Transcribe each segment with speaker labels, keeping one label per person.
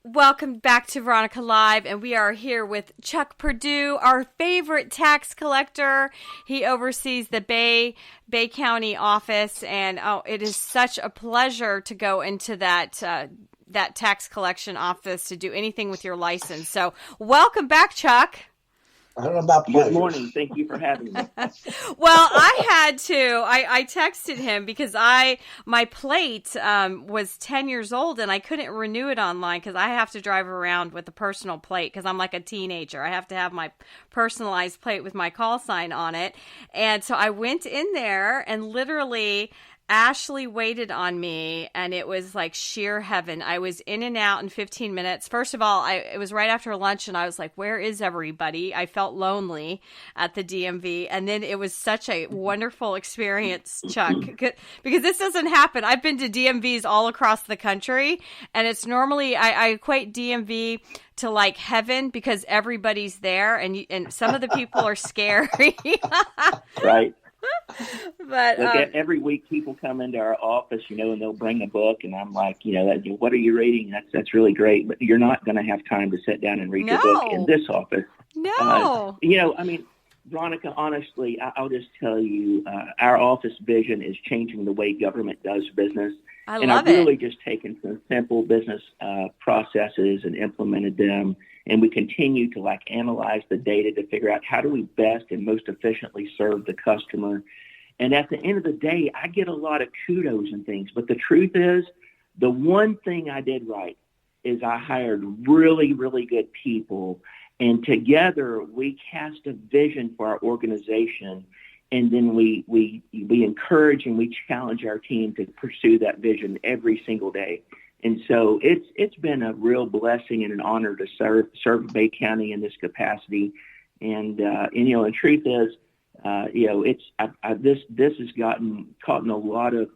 Speaker 1: Welcome back to Veronica Live, and we are here with Chuck Perdue, our favorite tax collector. He oversees the Bay County office, and it is such a pleasure to go into that tax collection office to do anything with your license. So, welcome back, Chuck.
Speaker 2: I don't know about pleasure.
Speaker 3: Good morning. Thank you for having me.
Speaker 1: Well, I had to. I texted him because my plate was 10 years old and I couldn't renew it online because I have to drive around with a personal plate because I'm like a teenager. I have to have my personalized plate with my call sign on it. And so I went in there and literally Ashley waited on me, and it was like sheer heaven. I was in and out in 15 minutes. First of all, it was right after lunch, and I was like, where is everybody? I felt lonely at the DMV, and then it was such a wonderful experience, Chuck, because this doesn't happen. I've been to DMVs all across the country, and it's normally, I equate DMV to like heaven because everybody's there, and some of the people are scary.
Speaker 3: Right.
Speaker 1: But
Speaker 3: every week people come into our office, and they'll bring a book, and I'm like, what are you reading? That's really great, but you're not going to have time to sit down and read the book in this office.
Speaker 1: No.
Speaker 3: Veronica, honestly, I'll just tell you, our office vision is changing the way government does business. I've really just taken some simple business processes and implemented them. And we continue to analyze the data to figure out how do we best and most efficiently serve the customer. And at the end of the day, I get a lot of kudos and things. But the truth is, the one thing I did right is I hired really, really good people. And together we cast a vision for our organization. And then we encourage and we challenge our team to pursue that vision every single day. And so it's been a real blessing and an honor to serve Bay County in this capacity. And the truth is, this has caught a lot of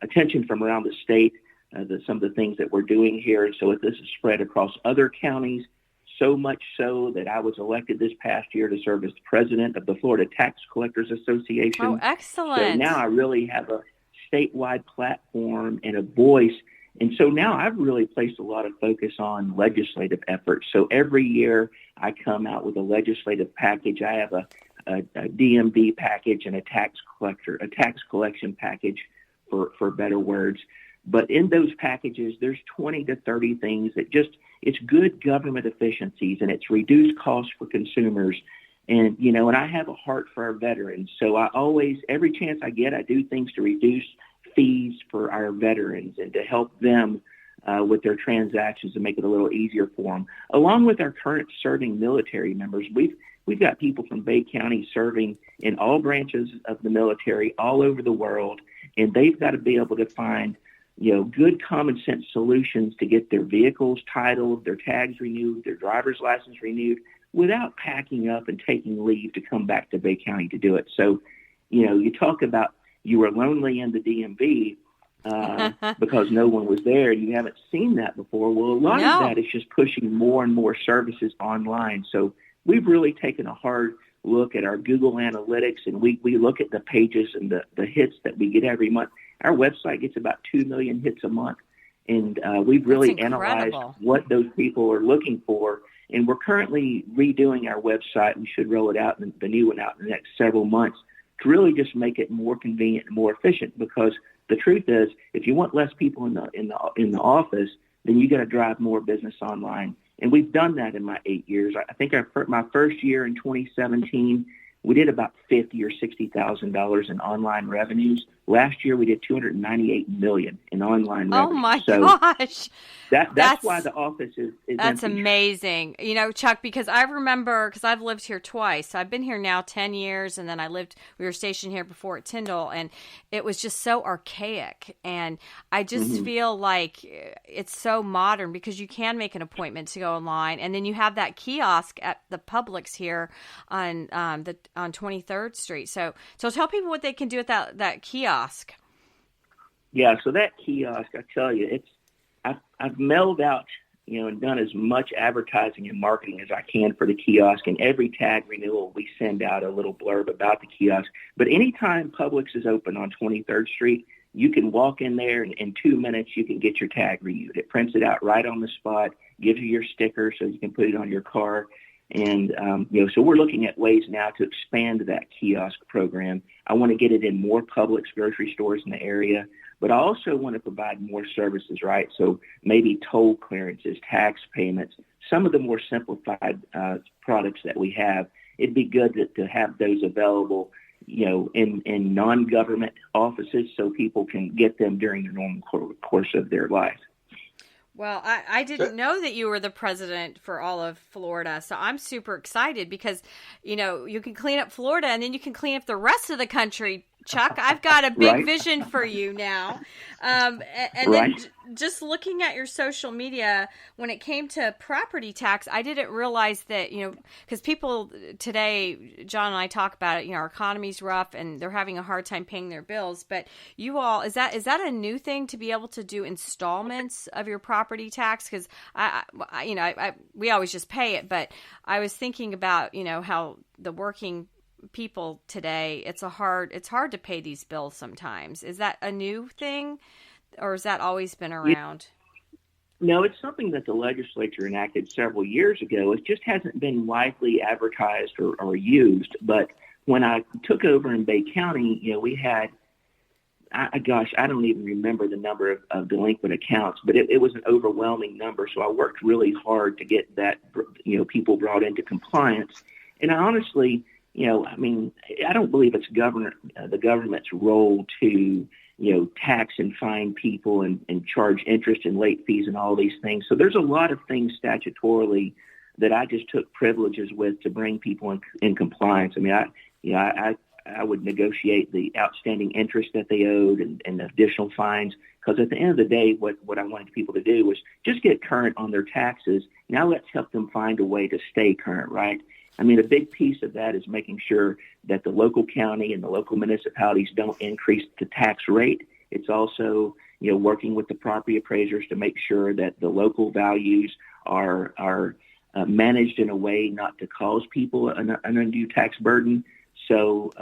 Speaker 3: attention from around the state. Some of the things that we're doing here. And so this is spread across other counties, so much so that I was elected this past year to serve as president of the Florida Tax Collectors Association.
Speaker 1: Oh, excellent.
Speaker 3: So now I really have a statewide platform and a voice. And so now I've really placed a lot of focus on legislative efforts. So every year I come out with a legislative package. I have a DMV package and a tax collection package for better words. But in those packages, there's 20 to 30 things that it's good government efficiencies and it's reduced costs for consumers. And, and I have a heart for our veterans. So I always, every chance I get, I do things to reduce fees for our veterans and to help them with their transactions and make it a little easier for them. Along with our current serving military members, we've got people from Bay County serving in all branches of the military all over the world, and they've got to be able to find good common sense solutions to get their vehicles titled, their tags renewed, their driver's license renewed, without packing up and taking leave to come back to Bay County to do it. So, you talk about you were lonely in the DMV because no one was there. You haven't seen that before. Well, a lot of that is just pushing more and more services online. So we've really taken a hard look at our Google Analytics, and we look at the pages and the hits that we get every month. Our website gets about 2 million hits a month, and we've really analyzed what those people are looking for. And we're currently redoing our website. We should roll it out, the new one out in the next several months, to really just make it more convenient and more efficient. Because the truth is, if you want less people in the office, then you got to drive more business online. And we've done that in my 8 years. I think my first year in 2017, we did about $50,000 or $60,000 in online revenues. Last year, we did $298 million in online revenue.
Speaker 1: Oh my gosh!
Speaker 3: That's why the office is
Speaker 1: That's
Speaker 3: empty.
Speaker 1: Amazing. Chuck, because I remember, because I've lived here twice. I've been here now 10 years, and then we were stationed here before at Tyndall, and it was just so archaic. And I just feel like it's so modern because you can make an appointment to go online, and then you have that kiosk at the Publix here on 23rd Street. So tell people what they can do with that kiosk.
Speaker 3: Yeah, so that kiosk, I tell you, I've mailed out, and done as much advertising and marketing as I can for the kiosk. And every tag renewal, we send out a little blurb about the kiosk. But anytime Publix is open on 23rd Street, you can walk in there and in 2 minutes you can get your tag renewed. It prints it out right on the spot, gives you your sticker so you can put it on your car. And, so we're looking at ways now to expand that kiosk program. I want to get it in more Publix grocery stores in the area, but I also want to provide more services, right? So maybe toll clearances, tax payments, some of the more simplified products that we have. It'd be good to have those available, in non-government offices so people can get them during the normal course of their life.
Speaker 1: Well, I didn't know that you were the president for all of Florida, so I'm super excited because, you can clean up Florida and then you can clean up the rest of the country, Chuck. I've got a big vision for you now. And then just looking at your social media, when it came to property tax, I didn't realize that, because people today, John and I talk about it, our economy's rough and they're having a hard time paying their bills. But you all, is that a new thing to be able to do installments of your property tax? Because we always just pay it. But I was thinking about, how the working people today, it's hard to pay these bills sometimes. Is that a new thing, or has that always been around?
Speaker 3: No, it's something that the legislature enacted several years ago. It just hasn't been widely advertised or used. But when I took over in Bay County, we had, I don't even remember the number of delinquent accounts, but it was an overwhelming number. So I worked really hard to get that, people brought into compliance. And I honestly, I don't believe it's the government's role to, tax and fine people and charge interest and late fees and all these things. So there's a lot of things statutorily that I just took privileges with to bring people in compliance. I would negotiate the outstanding interest that they owed and additional fines, because at the end of the day, what I wanted people to do was just get current on their taxes. Now let's help them find a way to stay current, right? A big piece of that is making sure that the local county and the local municipalities don't increase the tax rate. It's also, working with the property appraisers to make sure that the local values are managed in a way not to cause people an undue tax burden. So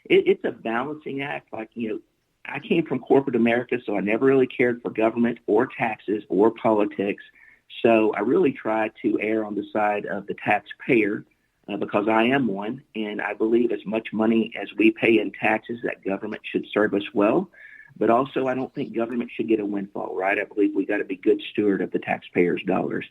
Speaker 3: it's a balancing act. I came from corporate America, so I never really cared for government or taxes or politics. So I really try to err on the side of the taxpayer, because I am one, and I believe as much money as we pay in taxes, that government should serve us well. But also, I don't think government should get a windfall, right? I believe we got to be good steward of the taxpayers' dollars.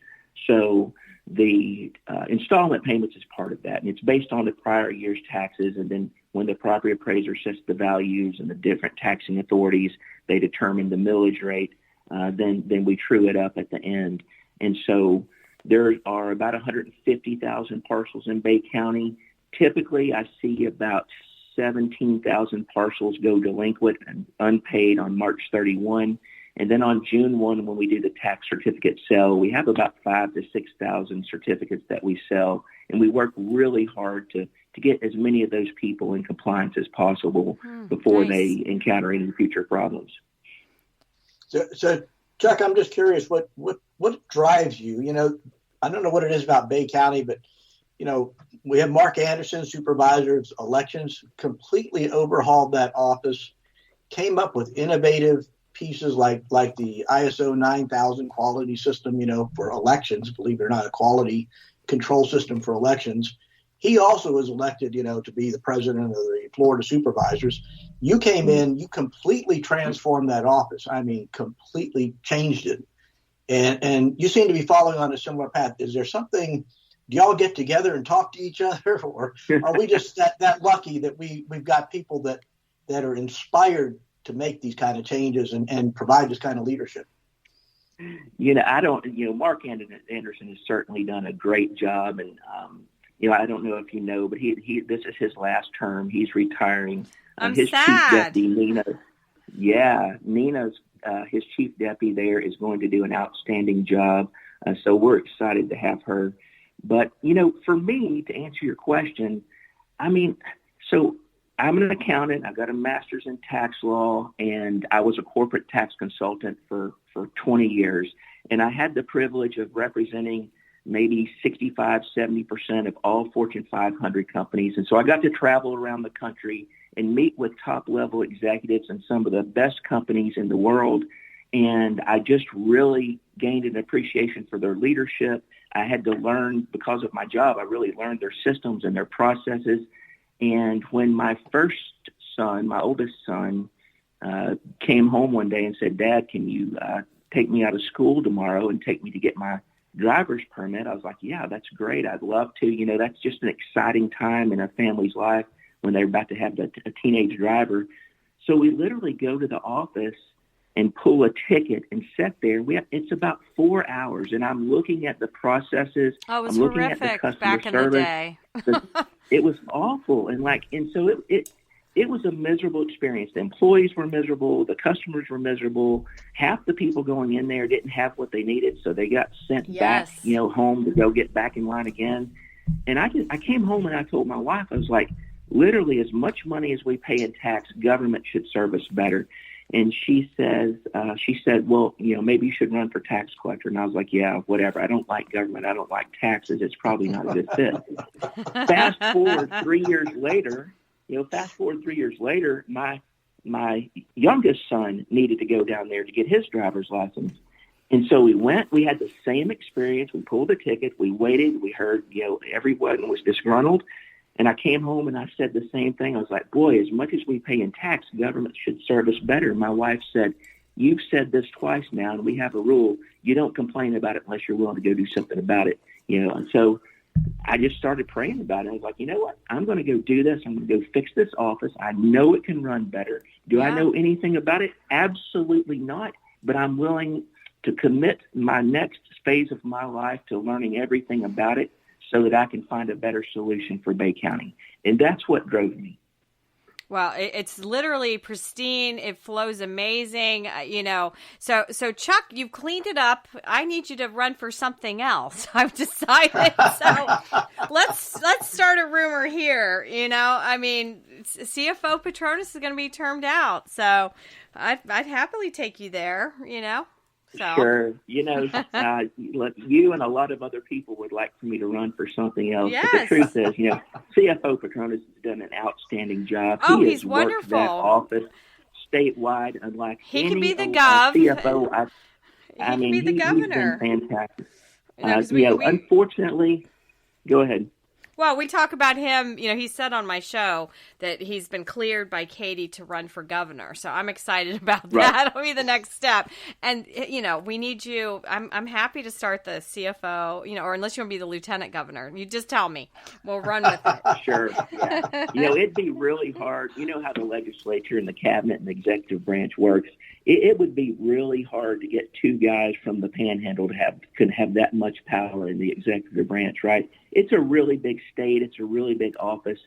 Speaker 3: So the installment payments is part of that, and it's based on the prior year's taxes. And then when the property appraiser sets the values and the different taxing authorities, they determine the millage rate. Then we true it up at the end. And so there are about 150,000 parcels in Bay County. Typically, I see about 17,000 parcels go delinquent and unpaid on March 31. And then on June 1, when we do the tax certificate sale, we have about 5,000 to 6,000 certificates that we sell. And we work really hard to get as many of those people in compliance as possible before they encounter any future problems.
Speaker 2: So Chuck, I'm just curious, what drives you? I don't know what it is about Bay County, but, we have Mark Anderson, supervisor of elections, completely overhauled that office, came up with innovative pieces like the ISO 9000 quality system, for elections, believe it or not, a quality control system for elections. He also was elected, to be the president of the Florida Supervisors. You came in, you completely transformed that office. Completely changed it. And you seem to be following on a similar path. Is there something, do y'all get together and talk to each other, or are we just that lucky that we've got people that are inspired to make these kind of changes and provide this kind of leadership?
Speaker 3: Mark Anderson has certainly done a great job. And, I don't know if you know, but this is his last term. He's retiring.
Speaker 1: I'm
Speaker 3: his
Speaker 1: sad.
Speaker 3: Chief deputy, Nina's his chief deputy there is going to do an outstanding job. So we're excited to have her. But, for me, to answer your question, so I'm an accountant. I've got a master's in tax law, and I was a corporate tax consultant for 20 years. And I had the privilege of representing maybe 65, 70% of all Fortune 500 companies. And so I got to travel around the country and meet with top-level executives in some of the best companies in the world. And I just really gained an appreciation for their leadership. I had to learn, because of my job, I really learned their systems and their processes. And when my first son, my oldest son, came home one day and said, "Dad, can you take me out of school tomorrow and take me to get my driver's permit?" I was like, "Yeah, that's great. I'd love to." You know, that's just an exciting time in a family's life when they're about to have a teenage driver. So we literally go to the office and pull a ticket and sit there. It's about 4 hours, and I'm looking at the processes.
Speaker 1: Oh, it was
Speaker 3: I'm looking
Speaker 1: horrific
Speaker 3: at the customer
Speaker 1: back in
Speaker 3: service.
Speaker 1: the day.
Speaker 3: It was awful, and so it was a miserable experience. The employees were miserable. The customers were miserable. Half the people going in there didn't have what they needed, so they got sent back, home to go get back in line again. And I came home and I told my wife, I was like, literally, as much money as we pay in tax, government should serve us better. And she said, "Well, maybe you should run for tax collector." And I was like, "Yeah, whatever. I don't like government. I don't like taxes. It's probably not a good fit." Fast forward 3 years later, my youngest son needed to go down there to get his driver's license. And so we went. We had the same experience. We pulled the ticket. We waited. We heard, everyone was disgruntled. And I came home and I said the same thing. I was like, "Boy, as much as we pay in tax, government should serve us better." My wife said, "You've said this twice now, and we have a rule. You don't complain about it unless you're willing to go do something about it." And so I just started praying about it. I was like, you know what? I'm going to go do this. I'm going to go fix this office. I know it can run better. Do I know anything about it? Absolutely not. But I'm willing to commit my next phase of my life to learning everything about it, so that I can find a better solution for Bay County. And that's what drove me.
Speaker 1: Well, it's literally pristine. It flows amazing. So Chuck, you've cleaned it up. I need you to run for something else. I've decided. So let's start a rumor here. CFO Petronas is going to be termed out. So I'd happily take you there, So.
Speaker 3: Sure. Look, you and a lot of other people would like for me to run for something else.
Speaker 1: Yes.
Speaker 3: But the truth is, CFO Petronas has done an outstanding job.
Speaker 1: Oh,
Speaker 3: he
Speaker 1: he's
Speaker 3: has worked
Speaker 1: wonderful.
Speaker 3: that office statewide, unlike
Speaker 1: he
Speaker 3: any
Speaker 1: could be the
Speaker 3: CFO.
Speaker 1: He could be the governor.
Speaker 3: He's been fantastic. Unfortunately, go ahead.
Speaker 1: Well, we talk about him, he said on my show that he's been cleared by Katie to run for governor. So I'm excited about that.
Speaker 3: Right.
Speaker 1: That'll be the next step. And, we need you. I'm happy to start the CFO, or unless you want to be the lieutenant governor. You just tell me. We'll run with it.
Speaker 3: Sure. Yeah. It'd be really hard. You know how the legislature and the cabinet and the executive branch works. It would be really hard to get two guys from the Panhandle could have that much power in the executive branch, right? It's a really big state. It's a really big office.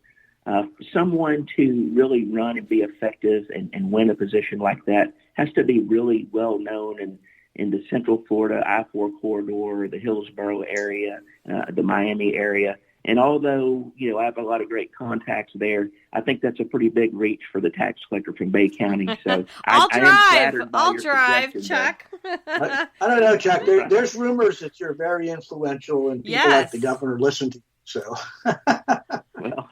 Speaker 3: Someone to really run and be effective and win a position like that has to be really well known in the Central Florida I-4 corridor, the Hillsborough area, the Miami area. And although, I have a lot of great contacts there, I think that's a pretty big reach for the tax collector from Bay County. So
Speaker 1: I'll
Speaker 3: I'll
Speaker 1: drive, Chuck.
Speaker 2: I don't know, Chuck. There's rumors that you're very influential and people like the governor listen to you. So,
Speaker 3: well,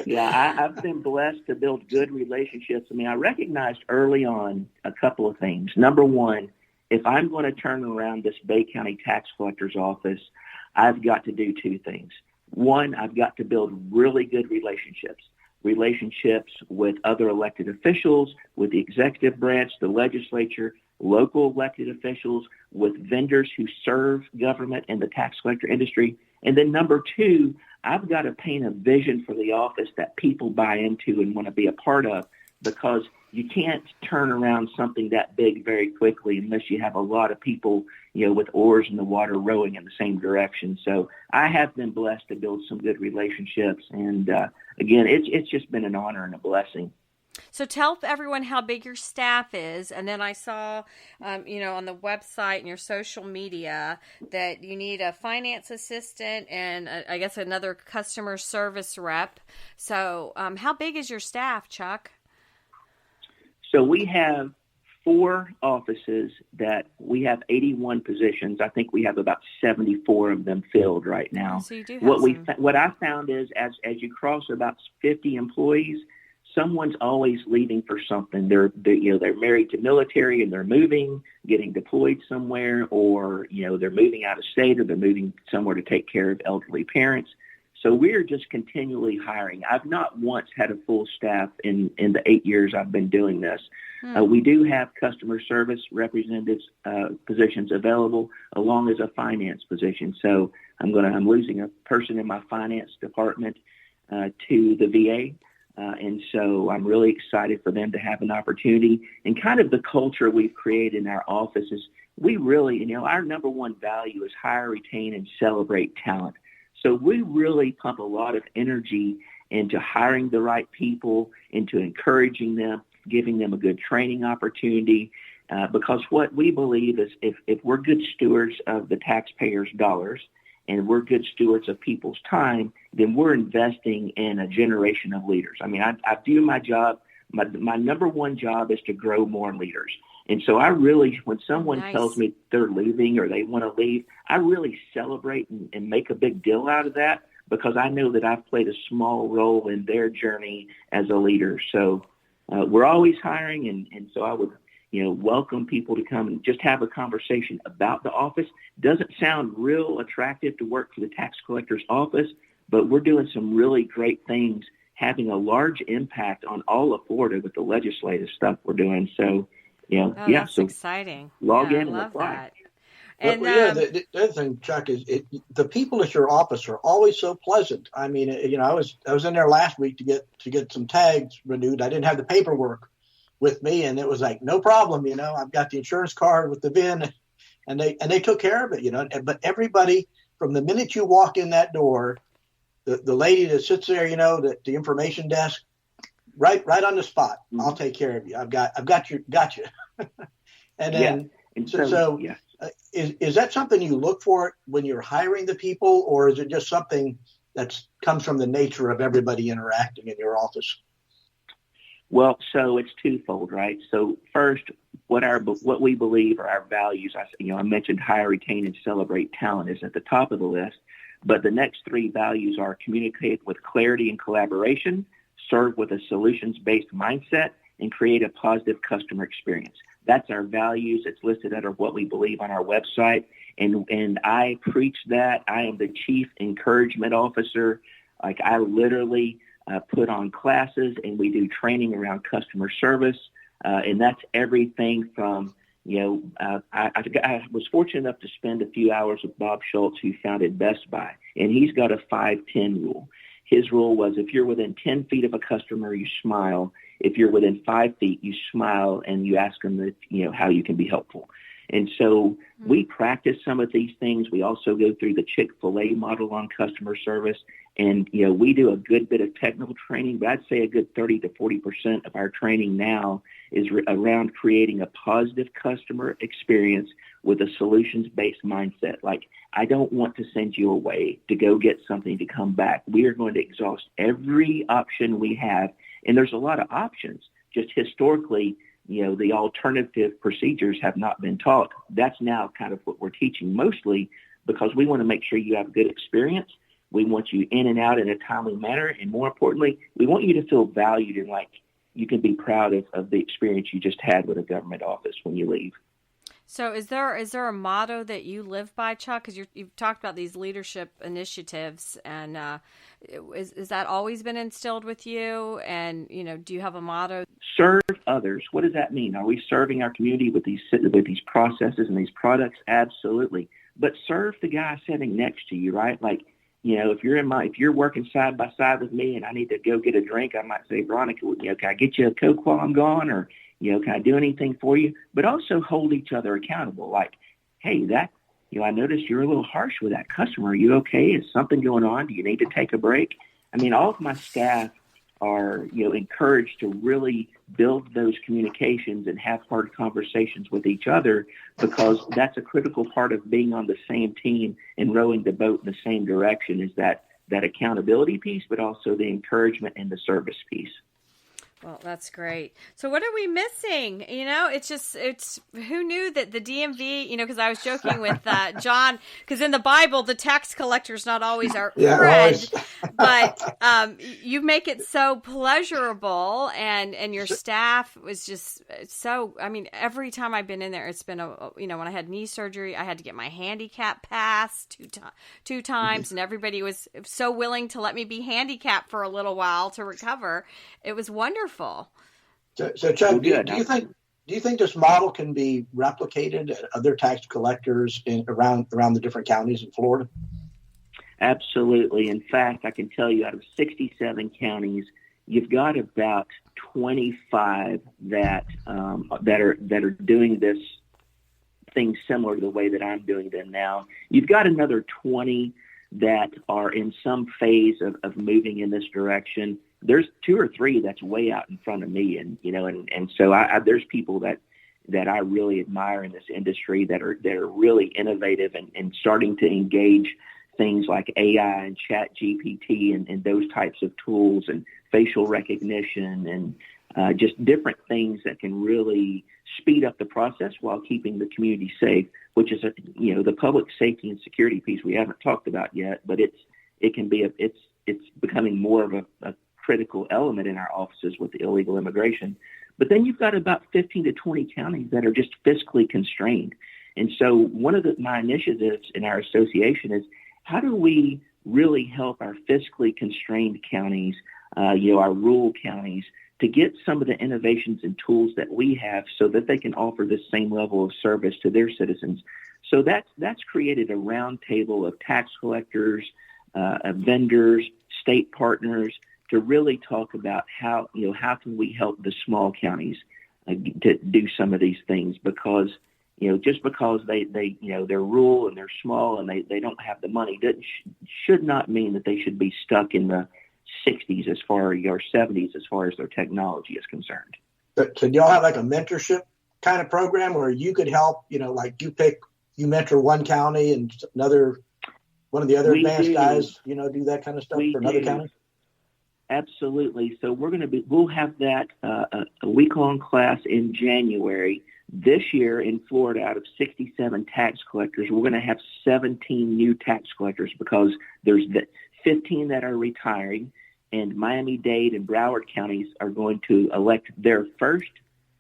Speaker 3: yeah, I've been blessed to build good relationships. I recognized early on a couple of things. Number one, if I'm going to turn around this Bay County tax collector's office, I've got to do two things. One, I've got to build really good relationships with other elected officials, with the executive branch, the legislature, local elected officials, with vendors who serve government and the tax collector industry. And then number two, I've got to paint a vision for the office that people buy into and want to be a part of, because you can't turn around something that big very quickly unless you have a lot of people, with oars in the water rowing in the same direction. So I have been blessed to build some good relationships. And again, it's just been an honor and a blessing.
Speaker 1: So tell everyone how big your staff is. And then I saw, on the website and your social media that you need a finance assistant and I guess another customer service rep. So how big is your staff, Chuck?
Speaker 3: So we have 4 offices that we have 81 positions. I think we have about 74 of them filled right now.
Speaker 1: So you do have
Speaker 3: what I found is as you cross about 50 employees, someone's always leaving for something. They're married to military and they're moving, getting deployed somewhere, or they're moving out of state, or they're moving somewhere to take care of elderly parents. So we're just continually hiring. I've not once had a full staff in the 8 years I've been doing this. We do have customer service representatives positions available, along as a finance position. So I'm losing a person in my finance department to the VA. And so I'm really excited for them to have an opportunity. And kind of the culture we've created in our office is we really, our number one value is hire, retain, and celebrate talent. So we really pump a lot of energy into hiring the right people, into encouraging them, giving them a good training opportunity, because what we believe is if we're good stewards of the taxpayers' dollars and we're good stewards of people's time, then we're investing in a generation of leaders. I mean, I view my job, my number one job is to grow more leaders. And so I really, when someone tells me they're leaving or they want to leave, I really celebrate and make a big deal out of that, because I know that I've played a small role in their journey as a leader. So we're always hiring, and so I would welcome people to come and just have a conversation about the office. Doesn't sound real attractive to work for the tax collector's office, but we're doing some really great things, having a large impact on all of Florida with the legislative stuff we're doing. So,
Speaker 1: that's exciting.
Speaker 3: Log in
Speaker 1: I
Speaker 3: and
Speaker 1: love
Speaker 3: apply.
Speaker 1: that. And
Speaker 2: the other thing, Chuck, is the people at your office are always so pleasant. I mean, I was in there last week to get some tags renewed. I didn't have the paperwork with me, and it was like, no problem. I've got the insurance card with the VIN, and they took care of it. But everybody, from the minute you walk in that door, the lady that sits there, the information desk, right on the spot. Mm-hmm. I'll take care of you. I've got you. And then, is that something you look for when you're hiring the people, or is it just something that comes from the nature of everybody interacting in your office?
Speaker 3: Well, so it's twofold, right? So first, what we believe are our values. I mentioned hire, retain, and celebrate talent is at the top of the list, but the next 3 values are communicate with clarity and collaboration, serve with a solutions-based mindset, and create a positive customer experience. That's our values. It's listed under what we believe on our website. And I preach that. I am the chief encouragement officer. Like, I literally put on classes, and we do training around customer service. And that's everything from, I was fortunate enough to spend a few hours with Bob Schultz, who founded Best Buy. And he's got a 5-10 rule. His rule was, if you're within 10 feet of a customer, you smile. If you're within 5 feet, you smile and you ask them how you can be helpful. And so we practice some of these things. We also go through the Chick-fil-A model on customer service. And, we do a good bit of technical training, but I'd say a good 30 to 40% of our training now is around creating a positive customer experience with a solutions-based mindset. Like, I don't want to send you away to go get something to come back. We are going to exhaust every option we have. And there's a lot of options. Just historically, the alternative procedures have not been taught. That's now kind of what we're teaching mostly, because we want to make sure you have a good experience. We want you in and out in a timely manner. And more importantly, we want you to feel valued and like you can be proud of the experience you just had with a government office when you leave.
Speaker 1: So is there a motto that you live by, Chuck? Because you've talked about these leadership initiatives, and is that always been instilled with you? And, do you have a motto?
Speaker 3: Serve others. What does that mean? Are we serving our community with these processes and these products? Absolutely. But serve the guy sitting next to you, right? Like, if you're working side by side with me and I need to go get a drink, I might say, Veronica, can I get you a Coke while I'm gone? Or, can I do anything for you? But also hold each other accountable. Like, hey, I noticed you're a little harsh with that customer. Are you okay? Is something going on? Do you need to take a break? I mean, all of my staff are, encouraged to really build those communications and have hard conversations with each other, because that's a critical part of being on the same team and rowing the boat in the same direction, is that accountability piece, but also the encouragement and the service piece.
Speaker 1: Well, that's great. So what are we missing? It's who knew that the DMV, because I was joking with John, because in the Bible, the tax collector's not always our friend, but you make it so pleasurable, and your staff was just so, every time I've been in there, it's been when I had knee surgery, I had to get my handicap pass two times, and everybody was so willing to let me be handicapped for a little while to recover. It was wonderful.
Speaker 2: So Chuck, do you think this model can be replicated at other tax collectors around the different counties in Florida?
Speaker 3: Absolutely. In fact, I can tell you, out of 67 counties, you've got about 25 that are doing this thing similar to the way that I'm doing them now. You've got another 20 that are in some phase of moving in this direction. There's 2 or 3 that's way out in front of me, and so there's people that I really admire in this industry that are really innovative and starting to engage things like AI and Chat GPT and those types of tools and facial recognition and just different things that can really speed up the process while keeping the community safe, which is the public safety and security piece we haven't talked about yet, but it's becoming more of a critical element in our offices with the illegal immigration. But then you've got about 15 to 20 counties that are just fiscally constrained. And so one of my initiatives in our association is, how do we really help our fiscally constrained counties, our rural counties, to get some of the innovations and tools that we have so that they can offer the same level of service to their citizens? So that's created a roundtable of tax collectors, vendors, state partners, to really talk about how can we help the small counties to do some of these things, because just because they're rural and they're small and they don't have the money should not mean that they should be stuck in the 60s or 70s as far as their technology is concerned.
Speaker 2: So y'all have like a mentorship kind of program where you could help, like you mentor one county and one of the other advanced guys, do that kind of stuff for another county?
Speaker 3: Absolutely. So we'll have that a week-long class in January. This year in Florida, out of 67 tax collectors, we're going to have 17 new tax collectors, because there's 15 that are retiring, and Miami-Dade and Broward counties are going to elect their first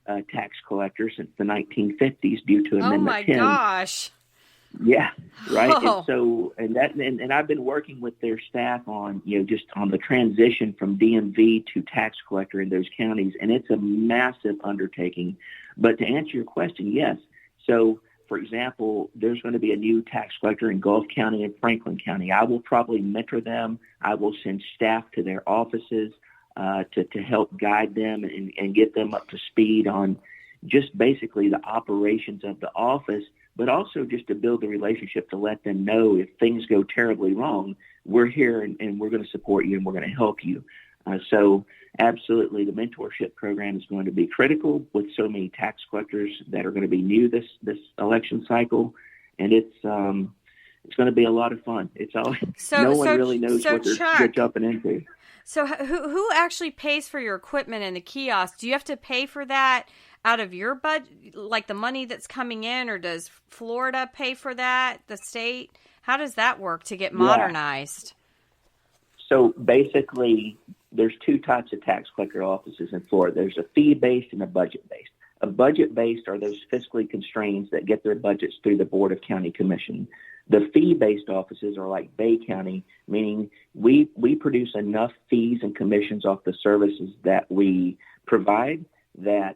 Speaker 3: tax collector since the 1950s due to Amendment 10.
Speaker 1: Oh my gosh.
Speaker 3: Yeah, right.
Speaker 1: Oh.
Speaker 3: And I've been working with their staff on, just on the transition from DMV to tax collector in those counties. And it's a massive undertaking. But to answer your question, yes. So, for example, there's going to be a new tax collector in Gulf County and Franklin County. I will probably mentor them. I will send staff to their offices to help guide them and get them up to speed on just basically the operations of the office, but also just to build a relationship to let them know if things go terribly wrong, we're here and we're going to support you and we're going to help you. So absolutely, the mentorship program is going to be critical with so many tax collectors that are going to be new this election cycle, and it's going to be a lot of fun. It's all no one really knows what they're jumping into.
Speaker 1: So who actually pays for your equipment and the kiosk? Do you have to pay for that out of your budget, like the money that's coming in, or does Florida pay for that, the state? How does that work to get modernized?
Speaker 3: So basically, there's 2 types of tax collector offices in Florida. There's a fee-based and a budget-based. A budget-based are those fiscally constrained that get their budgets through the Board of County Commission. The fee-based offices are like Bay County, meaning we produce enough fees and commissions off the services that we provide, that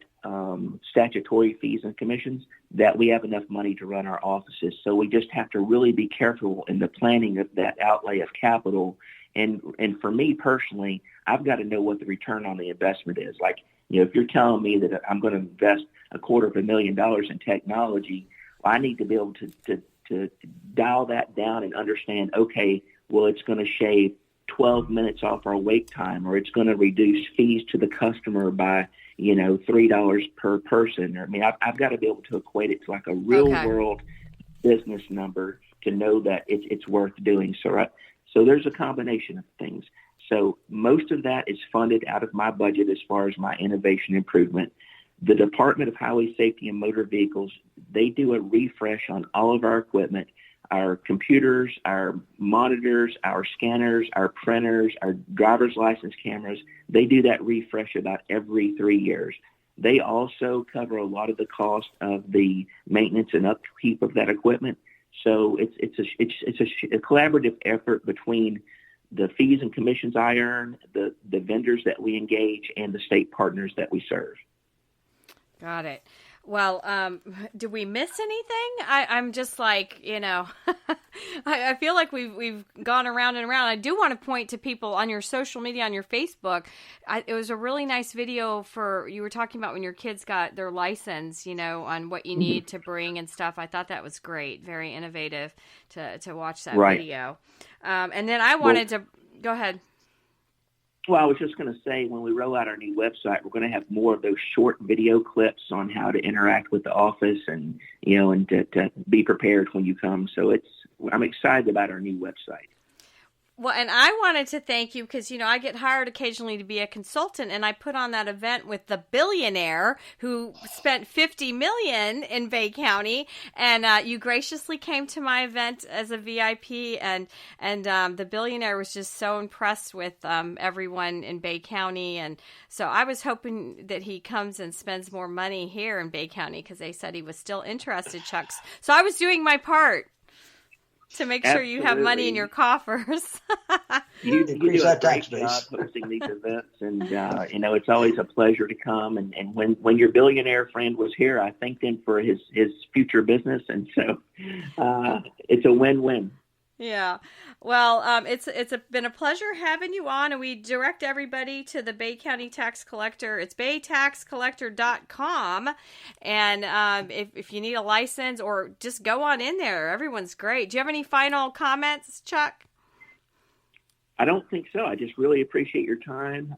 Speaker 3: statutory fees and commissions, that we have enough money to run our offices. So we just have to really be careful in the planning of that outlay of capital. And for me personally, I've got to know what the return on the investment is. Like, if you're telling me that I'm going to invest $250,000 in technology, well, I need to be able to dial that down and understand, okay, well, it's going to shave 12 minutes off our wait time, or it's going to reduce fees to the customer by, $3 per person. I've got to be able to equate it to like a real world business number to know that it's worth doing. So there's a combination of things. So most of that is funded out of my budget as far as my innovation improvement. The Department of Highway Safety and Motor Vehicles, they do a refresh on all of our equipment, our computers, our monitors, our scanners, our printers, our driver's license cameras. They do that refresh about every 3 years. They also cover a lot of the cost of the maintenance and upkeep of that equipment. So it's a collaborative effort between the fees and commissions I earn, the vendors that we engage, and the state partners that we serve.
Speaker 1: Got it. Well, did we miss anything? I'm just like, I feel like we've gone around and around. I do want to point to people on your social media, on your Facebook. It was a really nice video you were talking about when your kids got their license, on what you need to bring and stuff. I thought that was great. Very innovative to watch that video. And then I wanted to go ahead.
Speaker 3: Well, I was just going to say, when we roll out our new website, we're going to have more of those short video clips on how to interact with the office and to be prepared when you come. So I'm excited about our new website.
Speaker 1: Well, and I wanted to thank you because, I get hired occasionally to be a consultant, and I put on that event with the billionaire who spent $50 million in Bay County, and you graciously came to my event as a VIP, and the billionaire was just so impressed with everyone in Bay County, and so I was hoping that he comes and spends more money here in Bay County because they said he was still interested, Chuck. So I was doing my part to make sure you have money in your coffers.
Speaker 3: You do a great job hosting these events, and it's always a pleasure to come. And when your billionaire friend was here, I thanked him for his future business, and so it's a win-win.
Speaker 1: Yeah. Well, it's been a pleasure having you on, and we direct everybody to the Bay County Tax Collector. It's baytaxcollector.com, and if you need a license or just go on in there, everyone's great. Do you have any final comments, Chuck?
Speaker 3: I don't think so. I just really appreciate your time.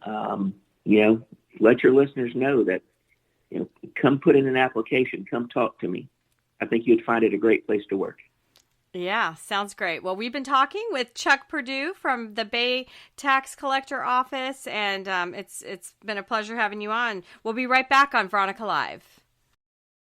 Speaker 3: Let your listeners know that, come put in an application, come talk to me. I think you'd find it a great place to work.
Speaker 1: Yeah, sounds great. Well, we've been talking with Chuck Perdue from the Bay Tax Collector Office, and it's been a pleasure having you on. We'll be right back on Veronica Live.